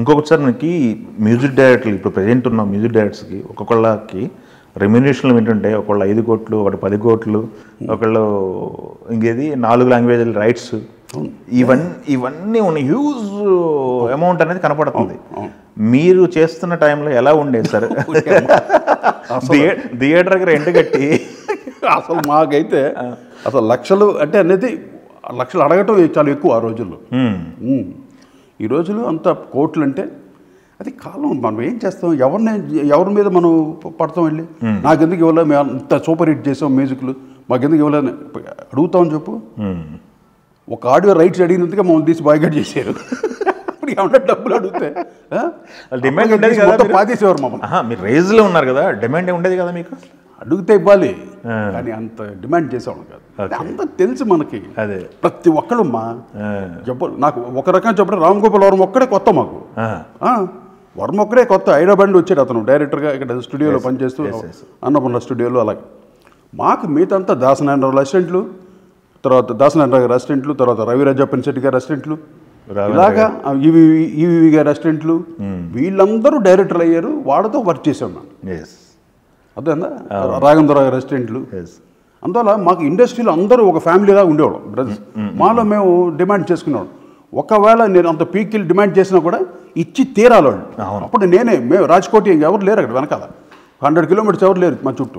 ఇంకొకసారి మనకి మ్యూజిక్ డైరెక్టర్లు ఇప్పుడు ప్రజెంట్ ఉన్న మ్యూజిక్ డైరెక్టర్స్కి ఒక్కొక్కళ్ళకి రెమ్యునరేషన్లు ఏంటంటే ఒకళ్ళు 5 కోట్లు, ఒకటి 10 కోట్లు, ఒకళ్ళు ఇంకేది 4 లాంగ్వేజ్ల రైట్స్, ఇవన్నీ ఉన్న హ్యూజ్ అమౌంట్ అనేది కనపడుతుంది. మీరు చేస్తున్న టైంలో ఎలా ఉండేది సార్? థియేటర్కి రెంట్ కట్టి అసలు మాకైతే అసలు లక్షలు అంటే అనేది లక్షలు అడగటం చాలా ఎక్కువ ఆ రోజుల్లో. ఈ రోజులు అంత కోట్లు అంటే అది కాలం. మనం ఏం చేస్తాం, ఎవరి మీద మనం పడతాం వెళ్ళి నాకెందుకు ఇవ్వలే, మేము అంత సూపర్ హిట్ చేసాం మ్యూజిక్లు, మాకెందుకు ఇవ్వలేని అడుగుతామని చెప్పు. ఒక ఆడియో రైట్స్ అడిగినందుకే మమ్మల్ని తీసి బాయ్కట్ చేశారు. ఇప్పుడు ఏమన్నా డబ్బులు అడిగితే డిమాండ్ ఉండేది కదా, పాతేసేవారు మమ్మల్ని. మీరు రేజ్లో ఉన్నారు కదా, డిమాండ్ ఉండేది కదా మీకు. అడిగితే ఇవ్వాలి కానీ అంత డిమాండ్ చేసేవాడు కాదు. అంత తెలుసు మనకి. అదే ప్రతి ఒక్కడు మా నాకు ఒక రకంగా చెప్పడం రామ్ గోపాల్ వర్మ ఒక్కడే కొత్త మాకు. వర్మ ఒక్కడే కొత్త. హైదరాబాద్ వచ్చాడు అతను డైరెక్టర్గా, ఇక్కడ స్టూడియోలో పనిచేస్తూ అన్నపూర్ణ స్టూడియోలో. అలాగే మాకు మిగతా దాసనారాయణరావు అసిస్టెంట్లు, తర్వాత దాసనారాయణ గారు అసిస్టెంట్లు, తర్వాత రవిరాజ పెన్శెట్టి గారు అసిస్టెంట్లు, ఇలాగా ఈవి గారు అసిస్టెంట్లు, వీళ్ళందరూ డైరెక్టర్లు అయ్యారు. వాళ్ళతో వర్క్ చేసాం మేము. అదేనా రాఘవేంద్రరావు గారు అసిస్టెంట్లు. అందువల్ల మాకు ఇండస్ట్రీలో అందరూ ఒక ఫ్యామిలీలా ఉండేవాడు బ్రదర్స్. మాలో మేము డిమాండ్ చేసుకునేవాడు. ఒకవేళ నేను అంత పీకిల్ డిమాండ్ చేసినా కూడా ఇచ్చి తీరాలి వాళ్ళు. అప్పుడు మేము రాజ్కోటి ఎవరు లేరు అక్కడ వెనకాల 100 కిలోమీటర్స్ ఎవరు లేరు మా చుట్టూ.